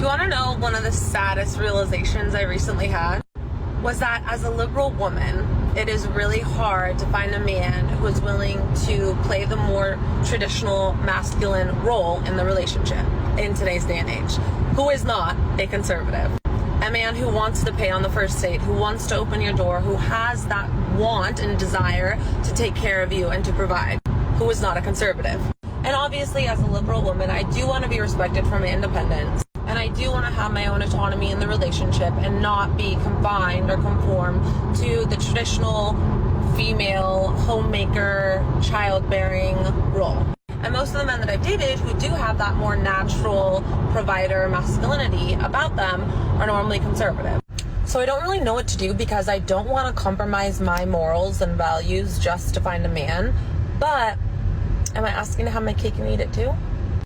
You want to know one of the saddest realizations I recently had? Was that as a liberal woman, it is really hard to find a man who is willing to play the more traditional masculine role in the relationship in today's day and age, who is not a conservative. A man who wants to pay on the first date, who wants to open your door, who has that want and desire to take care of you and to provide, who is not a conservative. And obviously, as a liberal woman, I do want to be respected for my independence. And I do want to have my own autonomy in the relationship and not be confined or conform to the traditional female homemaker, childbearing role. And most of the men that I've dated who do have that more natural provider masculinity about them are normally conservative. So I don't really know what to do because I don't want to compromise my morals and values just to find a man. But am I asking to have my cake and eat it too?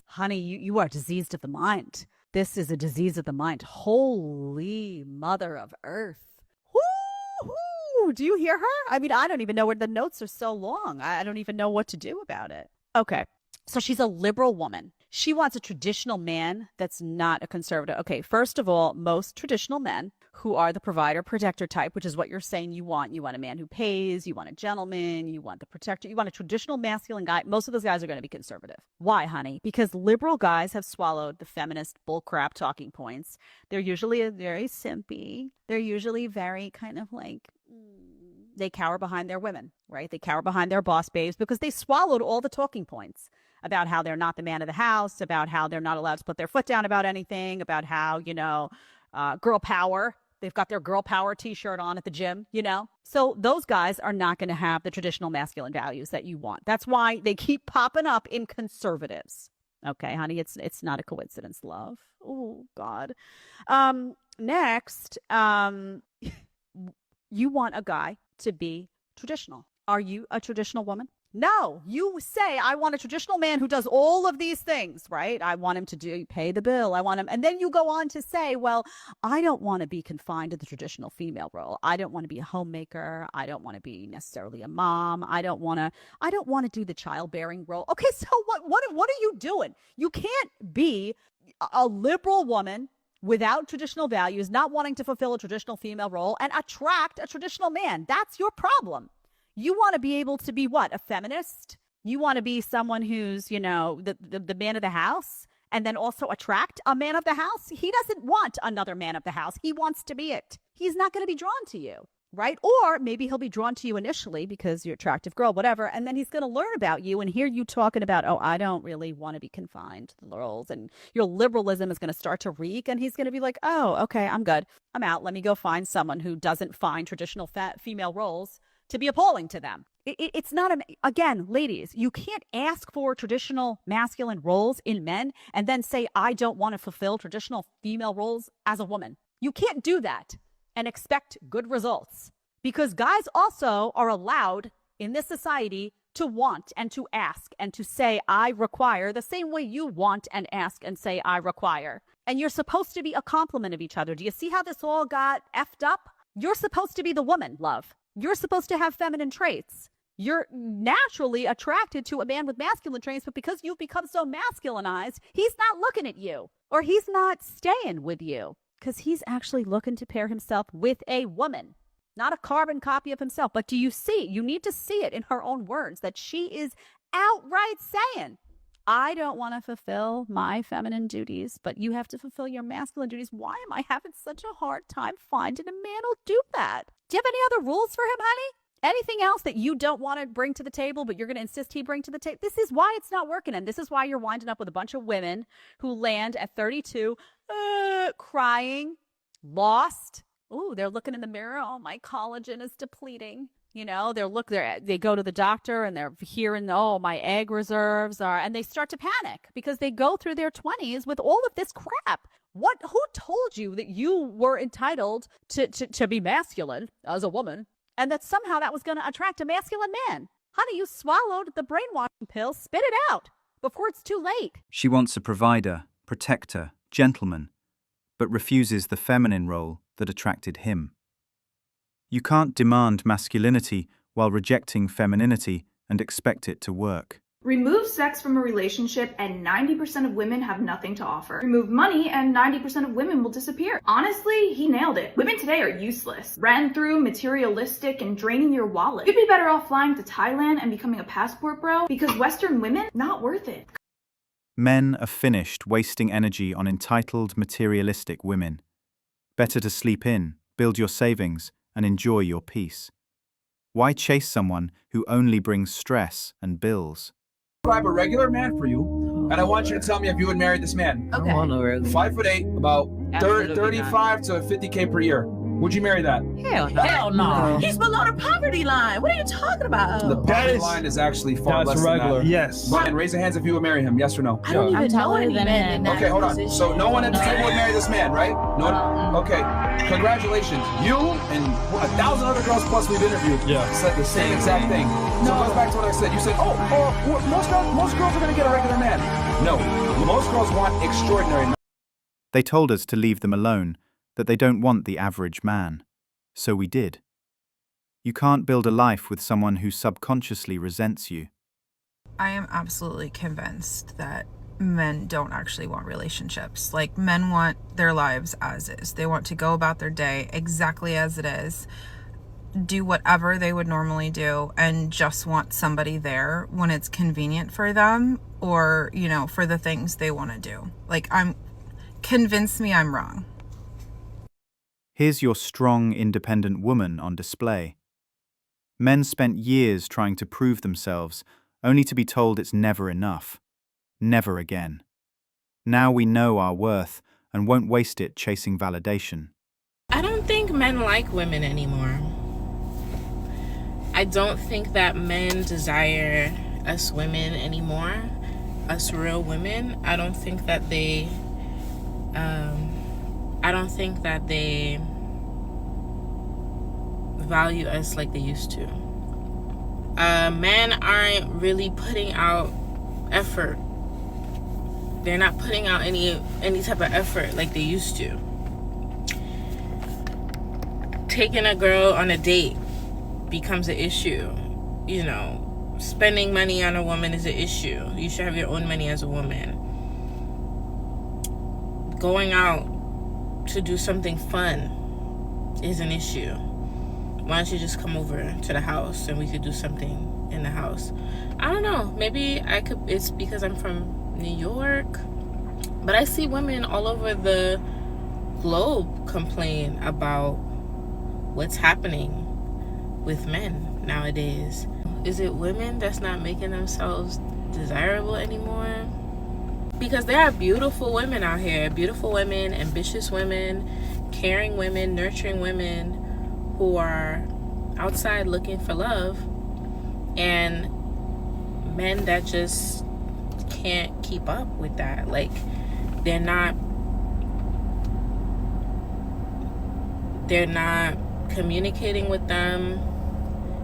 Honey, you are diseased of the mind. This is a disease of the mind. Holy mother of earth. Woo-hoo! Do you hear her? I mean, I don't even know where the notes are so long. I don't even know what to do about it. Okay. So she's a liberal woman. She wants a traditional man that's not a conservative. Okay, first of all, most traditional men who are the provider protector type, which is what you're saying you want. You want a man who pays, you want a gentleman, you want the protector, you want a traditional masculine guy. Most of those guys are going to be conservative. Why, honey? Because liberal guys have swallowed the feminist bullcrap talking points. They're usually very simpy. They're usually very kind of like, they cower behind their women, right? They cower behind their boss babes because they swallowed all the talking points about how they're not the man of the house, about how they're not allowed to put their foot down about anything, about how, girl power. They've got their girl power t-shirt on at the gym, So those guys are not going to have the traditional masculine values that you want. That's why they keep popping up in conservatives. Okay, honey, it's not a coincidence, love. Oh, God. Next, you want a guy to be traditional. Are you a traditional woman? No, you say, I want a traditional man who does all of these things, right? I want him to pay the bill. I want him. And then you go on to say, well, I don't want to be confined to the traditional female role. I don't want to be a homemaker. I don't want to be necessarily a mom. I don't want to do the childbearing role. Okay, so what are you doing? You can't be a liberal woman without traditional values, not wanting to fulfill a traditional female role and attract a traditional man. That's your problem. You want to be able to be what? A feminist? You want to be someone who's, the man of the house and then also attract a man of the house? He doesn't want another man of the house. He wants to be it. He's not going to be drawn to you, right? Or maybe he'll be drawn to you initially because you're an attractive girl, whatever. And then he's going to learn about you and hear you talking about, oh, I don't really want to be confined to the roles. And your liberalism is going to start to reek. And he's going to be like, oh, okay, I'm good. I'm out. Let me go find someone who doesn't find traditional female roles to be appalling to them. It's not, again, ladies, you can't ask for traditional masculine roles in men and then say, I don't want to fulfill traditional female roles as a woman. You can't do that and expect good results because guys also are allowed in this society to want and to ask and to say, I require the same way you want and ask and say, I require. And you're supposed to be a complement of each other. Do you see how this all got effed up? You're supposed to be the woman, love. You're supposed to have feminine traits. You're naturally attracted to a man with masculine traits, but because you've become so masculinized, he's not looking at you or he's not staying with you because he's actually looking to pair himself with a woman, not a carbon copy of himself. But do you see? You need to see it in her own words that she is outright saying, I don't want to fulfill my feminine duties, but you have to fulfill your masculine duties. Why am I having such a hard time finding a man who'll do that? Do you have any other rules for him, honey? Anything else that you don't want to bring to the table, but you're going to insist he bring to the table? This is why it's not working. And this is why you're winding up with a bunch of women who land at 32, crying, lost. Ooh, they're looking in the mirror. Oh, my collagen is depleting. They go to the doctor and they're hearing, oh, my egg reserves are, and they start to panic because they go through their 20s with all of this crap. Who told you that you were entitled to be masculine as a woman and that somehow that was going to attract a masculine man? Honey, you swallowed the brainwashing pill. Spit it out before it's too late. She wants a provider, protector, gentleman, but refuses the feminine role that attracted him. You can't demand masculinity while rejecting femininity and expect it to work. Remove sex from a relationship and 90% of women have nothing to offer. Remove money and 90% of women will disappear. Honestly, he nailed it. Women today are useless. Ran through, materialistic, and draining your wallet. You'd be better off flying to Thailand and becoming a passport bro, because Western women, not worth it. Men are finished wasting energy on entitled, materialistic women. Better to sleep in, build your savings, and enjoy your peace. Why chase someone who only brings stress and bills? I have a regular man for you, and I want you to tell me if you would marry this man. Okay. 5'8", about 35 to 50K per year. Would you marry that? Hell no. He's below the poverty line. What are you talking about? The poverty line is actually far less regular. than that. Yes. And raise your hands if you would marry him. Yes or no? I don't even know any men in that Okay, hold on. position. So no one at the table would marry this man, right? No one? Okay. Congratulations. You and 1,000 other girls plus we've interviewed said the same exact thing. So it goes back to what I said. You said, most girls are going to get a regular man. No. Most girls want extraordinary. They told us to leave them alone, that they don't want the average man. So we did. You can't build a life with someone who subconsciously resents you. I am absolutely convinced that men don't actually want relationships. Like, men want their lives as is. They want to go about their day exactly as it is, do whatever they would normally do, and just want somebody there when it's convenient for them or, you know, for the things they want to do. Like, convince me I'm wrong. Here's your strong, independent woman on display. Men spent years trying to prove themselves, only to be told it's never enough. Never again. Now we know our worth and won't waste it chasing validation. I don't think men like women anymore. I don't think that men desire us women anymore, us real women. I don't think that they value us like they used to. Men aren't really putting out effort. They're not putting out any type of effort like they used to. Taking a girl on a date becomes an issue. You know, spending money on a woman is an issue. You should have your own money as a woman. Going out to do something fun is an issue. Why don't you just come over to the house and we could do something in the house? I don't know. Maybe it's because I'm from New York. But I see women all over the globe complain about what's happening with men nowadays. Is it women that's not making themselves desirable anymore? Because there are beautiful women out here. Beautiful women, ambitious women, caring women, nurturing women who are outside looking for love, and men that just can't keep up with that. Like, they're not communicating with them.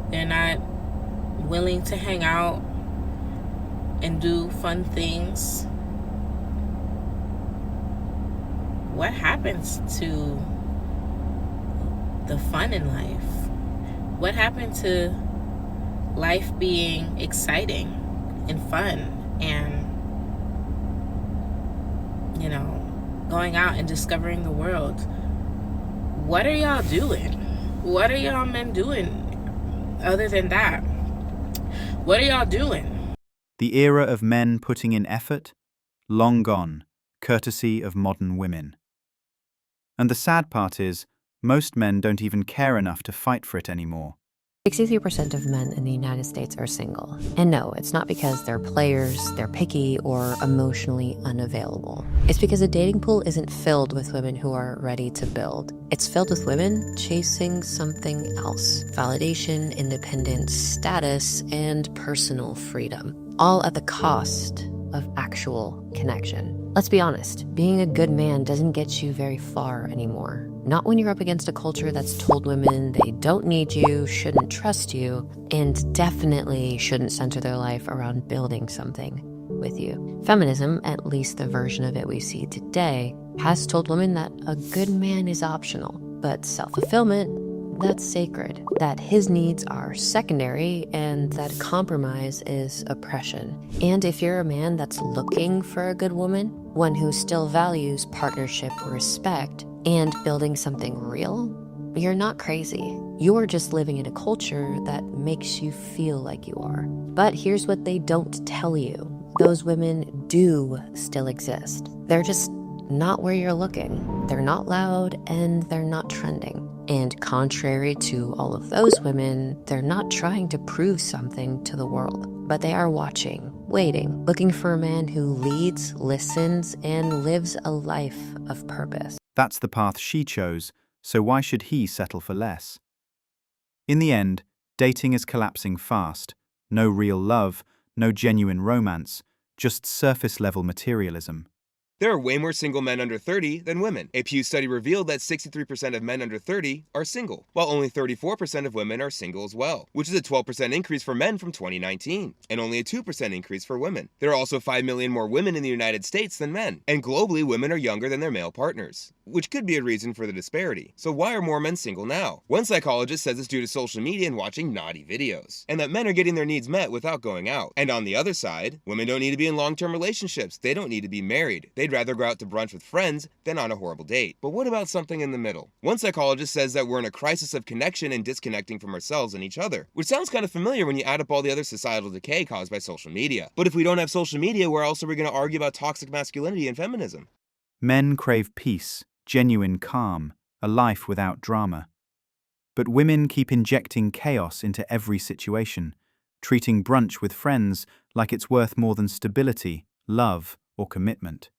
They're not willing to hang out and do fun things. What happens to the fun in life? What happened to life being exciting and fun and, you know, going out and discovering the world? What are y'all doing? What are y'all men doing other than that? What are y'all doing? The era of men putting in effort? Long gone, courtesy of modern women. And the sad part is, most men don't even care enough to fight for it anymore. 63% of men in the United States are single. And no, it's not because they're players, they're picky, or emotionally unavailable. It's because the dating pool isn't filled with women who are ready to build. It's filled with women chasing something else. Validation, independence, status, and personal freedom. All at the cost of actual connection. Let's be honest, being a good man doesn't get you very far anymore. Not when you're up against a culture that's told women they don't need you, shouldn't trust you, and definitely shouldn't center their life around building something with you. Feminism, at least the version of it we see today, has told women that a good man is optional, but self-fulfillment, that's sacred, that his needs are secondary, and that compromise is oppression. And if you're a man that's looking for a good woman, one who still values partnership, respect, and building something real, you're not crazy. You're just living in a culture that makes you feel like you are. But here's what they don't tell you. Those women do still exist. They're just not where you're looking. They're not loud and they're not trending. And contrary to all of those women, they're not trying to prove something to the world, but they are watching, waiting, looking for a man who leads, listens, and lives a life of purpose. That's the path she chose, so why should he settle for less? In the end, dating is collapsing fast. No real love, no genuine romance, just surface-level materialism. There are way more single men under 30 than women. A Pew study revealed that 63% of men under 30 are single, while only 34% of women are single as well, which is a 12% increase for men from 2019, and only a 2% increase for women. There are also 5 million more women in the United States than men, and globally women are younger than their male partners, which could be a reason for the disparity. So why are more men single now? One psychologist says it's due to social media and watching naughty videos, and that men are getting their needs met without going out. And on the other side, women don't need to be in long-term relationships. They don't need to be married. They'd rather go out to brunch with friends than on a horrible date. But what about something in the middle? One psychologist says that we're in a crisis of connection and disconnecting from ourselves and each other, which sounds kind of familiar when you add up all the other societal decay caused by social media. But if we don't have social media, where else are we going to argue about toxic masculinity and feminism? Men crave peace, genuine calm, a life without drama. But women keep injecting chaos into every situation, treating brunch with friends like it's worth more than stability, love, or commitment.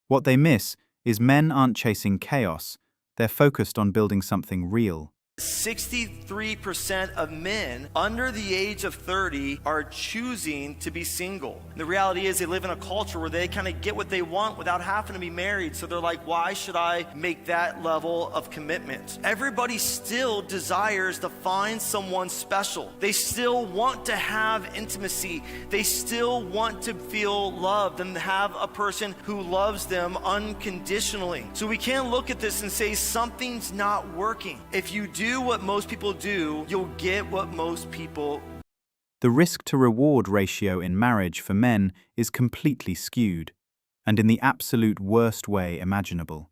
What they miss is men aren't chasing chaos, they're focused on building something real. 63% of men under the age of 30 are choosing to be single. The reality is they live in a culture where they kind of get what they want without having to be married. So they're like, why should I make that level of commitment? Everybody still desires to find someone special. They still want to have intimacy. They still want to feel loved and have a person who loves them unconditionally. So we can't look at this and say something's not working. If you do what most people do, you'll get what most people. The risk-to-reward ratio in marriage for men is completely skewed, and in the absolute worst way imaginable.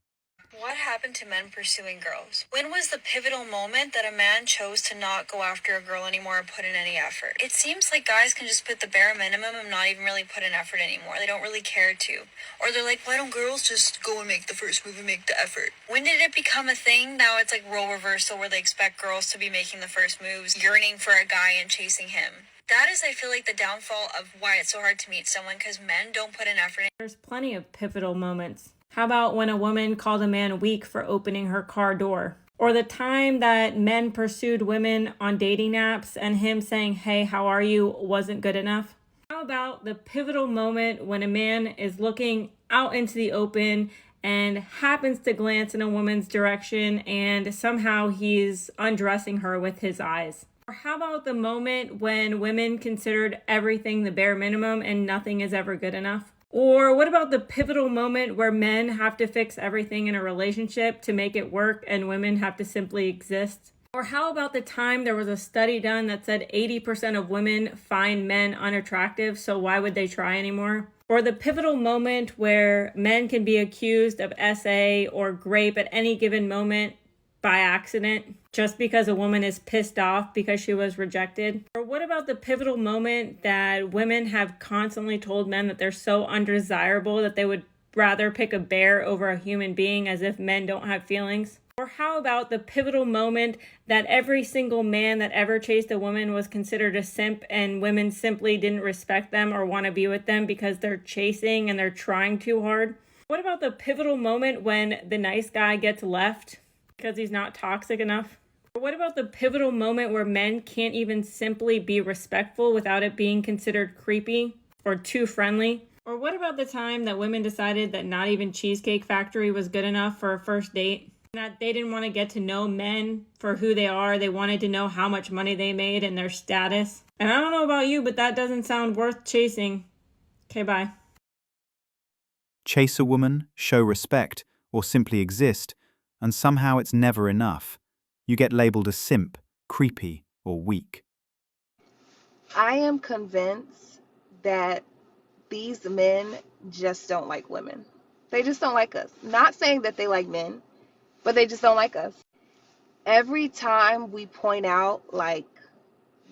What happened to men pursuing girls? When was the pivotal moment that a man chose to not go after a girl anymore or put in any effort? It seems like guys can just put the bare minimum and not even really put in effort anymore. They don't really care to. Or they're like, why don't girls just go and make the first move and make the effort? When did it become a thing? Now it's like role reversal where they expect girls to be making the first moves, yearning for a guy and chasing him. That is, I feel like, the downfall of why it's so hard to meet someone, because men don't put in effort. There's plenty of pivotal moments. How about when a woman called a man weak for opening her car door? Or the time that men pursued women on dating apps and him saying, hey, how are you, wasn't good enough? How about the pivotal moment when a man is looking out into the open and happens to glance in a woman's direction and somehow he's undressing her with his eyes? Or how about the moment when women considered everything the bare minimum and nothing is ever good enough? Or what about the pivotal moment where men have to fix everything in a relationship to make it work and women have to simply exist? Or how about the time there was a study done that said 80% of women find men unattractive, so why would they try anymore? Or the pivotal moment where men can be accused of SA or grape at any given moment by accident just because a woman is pissed off because she was rejected? Or what about the pivotal moment that women have constantly told men that they're so undesirable that they would rather pick a bear over a human being, as if men don't have feelings? Or how about the pivotal moment that every single man that ever chased a woman was considered a simp and women simply didn't respect them or want to be with them because they're chasing and they're trying too hard? What about the pivotal moment when the nice guy gets left because he's not toxic enough? Or what about the pivotal moment where men can't even simply be respectful without it being considered creepy or too friendly? Or what about the time that women decided that not even Cheesecake Factory was good enough for a first date? That they didn't want to get to know men for who they are. They wanted to know how much money they made and their status. And I don't know about you, but that doesn't sound worth chasing. Okay, bye. Chase a woman, show respect, or simply exist, and somehow it's never enough. you get labeled a simp, creepy, or weak. I am convinced that these men just don't like women. They just don't like us. Not saying that they like men, but they just don't like us. Every time we point out, like,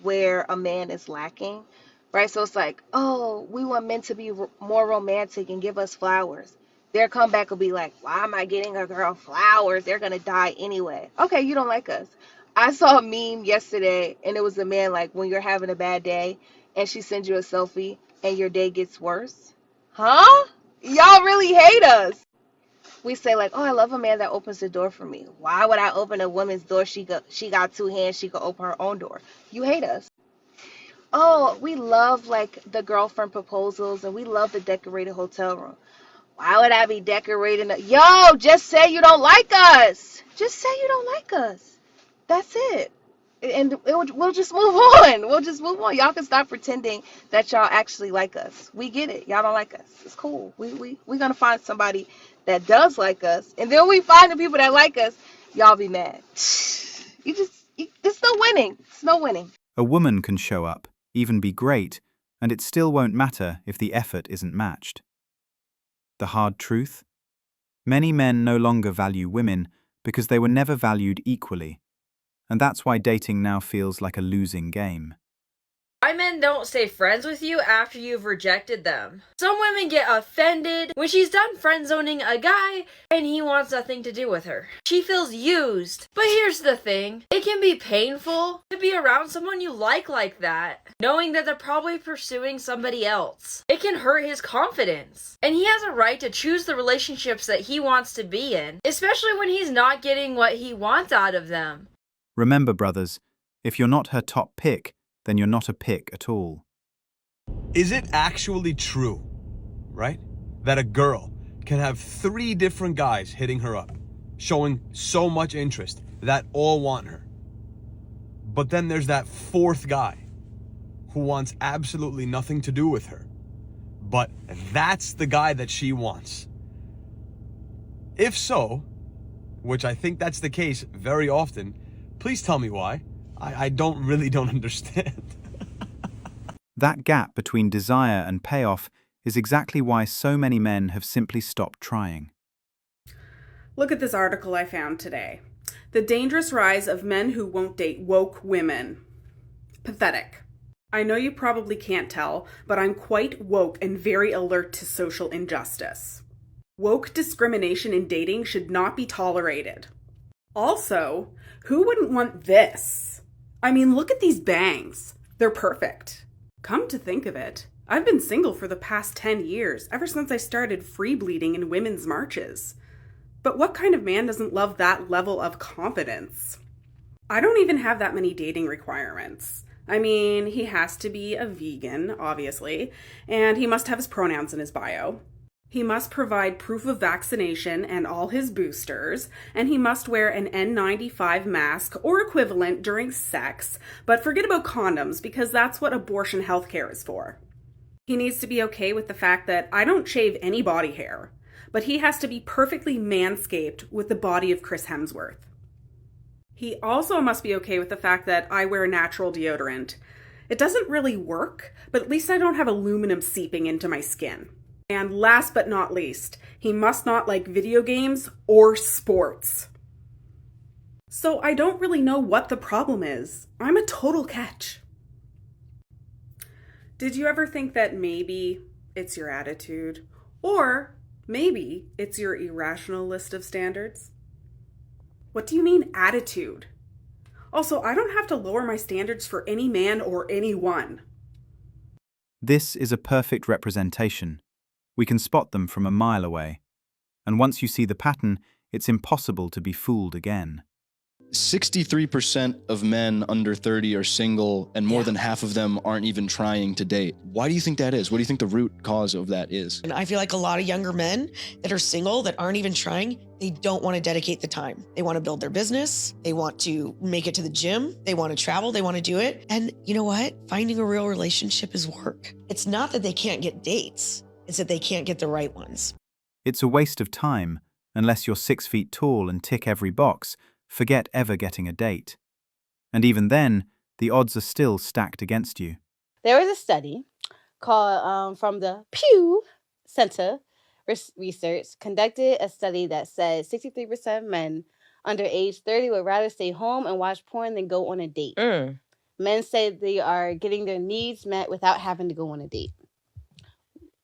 where a man is lacking, right? So it's like, oh, we want men to be more romantic and give us flowers. Their comeback will be like, why am I getting a girl flowers? They're going to die anyway. Okay, you don't like us. I saw a meme yesterday, and it was a man like, when you're having a bad day, and she sends you a selfie, and your day gets worse. Huh? Y'all really hate us. We say like, oh, I love a man that opens the door for me. Why would I open a woman's door? She got two hands. She could open her own door. You hate us. Oh, we love like the girlfriend proposals, and we love the decorated hotel room. Why would I be decorating? Yo, just say you don't like us. Just say you don't like us. That's it. And we'll just move on. We'll just move on. Y'all can stop pretending that y'all actually like us. We get it. Y'all don't like us. It's cool. We're going to find somebody that does like us. And then we find the people that like us. Y'all be mad. It's no winning. It's no winning. A woman can show up, even be great, and it still won't matter if the effort isn't matched. The hard truth? Many men no longer value women because they were never valued equally. And that's why dating now feels like a losing game. Why men don't stay friends with you after you've rejected them. Some women get offended when she's done friend-zoning a guy and he wants nothing to do with her. She feels used. But here's the thing. It can be painful to be around someone you like that, knowing that they're probably pursuing somebody else. It can hurt his confidence. And he has a right to choose the relationships that he wants to be in, especially when he's not getting what he wants out of them. Remember, brothers, if you're not her top pick, then you're not a pick at all. Is it actually true, right, that a girl can have 3 different guys hitting her up, showing so much interest that all want her? But then there's that 4th guy who wants absolutely nothing to do with her. But that's the guy that she wants. If so, which I think that's the case very often, please tell me why. I don't understand. That gap between desire and payoff is exactly why so many men have simply stopped trying. Look at this article I found today. The dangerous rise of men who won't date woke women. Pathetic. I know you probably can't tell, but I'm quite woke and very alert to social injustice. Woke discrimination in dating should not be tolerated. Also, who wouldn't want this? I mean, look at these bangs. They're perfect. Come to think of it, I've been single for the past 10 years, ever since I started free bleeding in women's marches. But what kind of man doesn't love that level of confidence? I don't even have that many dating requirements. I mean, he has to be a vegan, obviously, and he must have his pronouns in his bio. He must provide proof of vaccination and all his boosters, and he must wear an N95 mask or equivalent during sex, but forget about condoms because that's what abortion healthcare is for. He needs to be okay with the fact that I don't shave any body hair, but he has to be perfectly manscaped with the body of Chris Hemsworth. He also must be okay with the fact that I wear natural deodorant. It doesn't really work, but at least I don't have aluminum seeping into my skin. And last but not least, he must not like video games or sports. So I don't really know what the problem is. I'm a total catch. Did you ever think that maybe it's your attitude? Or maybe it's your irrational list of standards? What do you mean attitude? Also, I don't have to lower my standards for any man or anyone. This is a perfect representation. We can spot them from a mile away. And once you see the pattern, it's impossible to be fooled again. 63% of men under 30 are single, and more than half of them aren't even trying to date. Why do you think that is? What do you think the root cause of that is? And I feel like a lot of younger men that are single, that aren't even trying, they don't want to dedicate the time. They want to build their business. They want to make it to the gym. They want to travel. They want to do it. And you know what? Finding a real relationship is work. It's not that they can't get dates. It's that they can't get the right ones. It's a waste of time, unless you're 6 feet tall and tick every box, forget ever getting a date. And even then, the odds are still stacked against you. There was a study called from the Pew Center Research conducted a study that said 63% of men under age 30 would rather stay home and watch porn than go on a date. Men say they are getting their needs met without having to go on a date.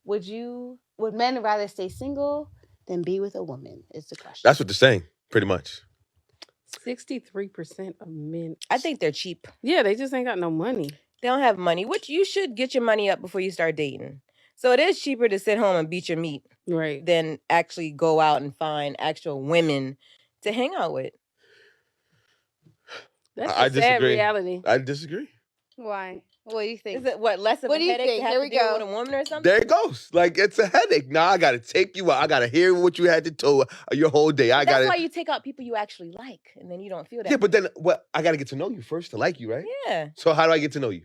Would men rather stay single than be with a woman is the question. That's what they're saying, pretty much. 63% of men. I think they're cheap. Yeah, they just ain't got no money. They don't have money, which you should get your money up before you start dating. So it is cheaper to sit home and beat your meat than actually go out and find actual women to hang out with. That's a sad reality. I disagree. Why? What do you think? Is it less of What a do you headache think? to have Here to we deal go. with a woman or something? There it goes. Like, it's a headache. Now I got to take you out. I got to hear what you had to tell your whole day. That's why you take out people you actually like, and then you don't feel that. Yeah, but then I got to get to know you first to like you, right? Yeah. So how do I get to know you?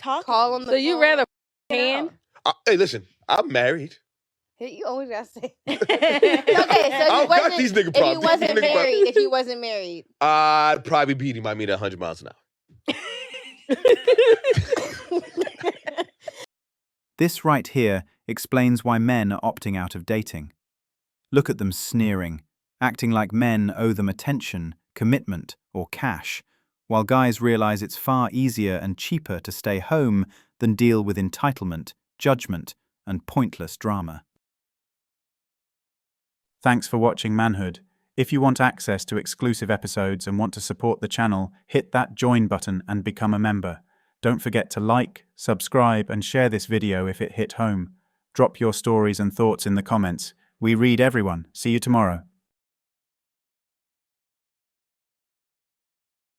Call on the So you rather hand? Hey, listen, I'm married. Hey, you always gotta say. I don't got these nigga problems. If you wasn't married. I'd probably beat him. I mean, 100 miles an hour. This right here explains why men are opting out of dating. Look at them sneering, acting like men owe them attention, commitment, or cash, while guys realize it's far easier and cheaper to stay home than deal with entitlement, judgment, and pointless drama. Thanks for watching Manhood. If you want access to exclusive episodes and want to support the channel, hit that join button and become a member. Don't forget to like, subscribe, and share this video if it hit home. Drop your stories and thoughts in the comments. We read everyone. See you tomorrow.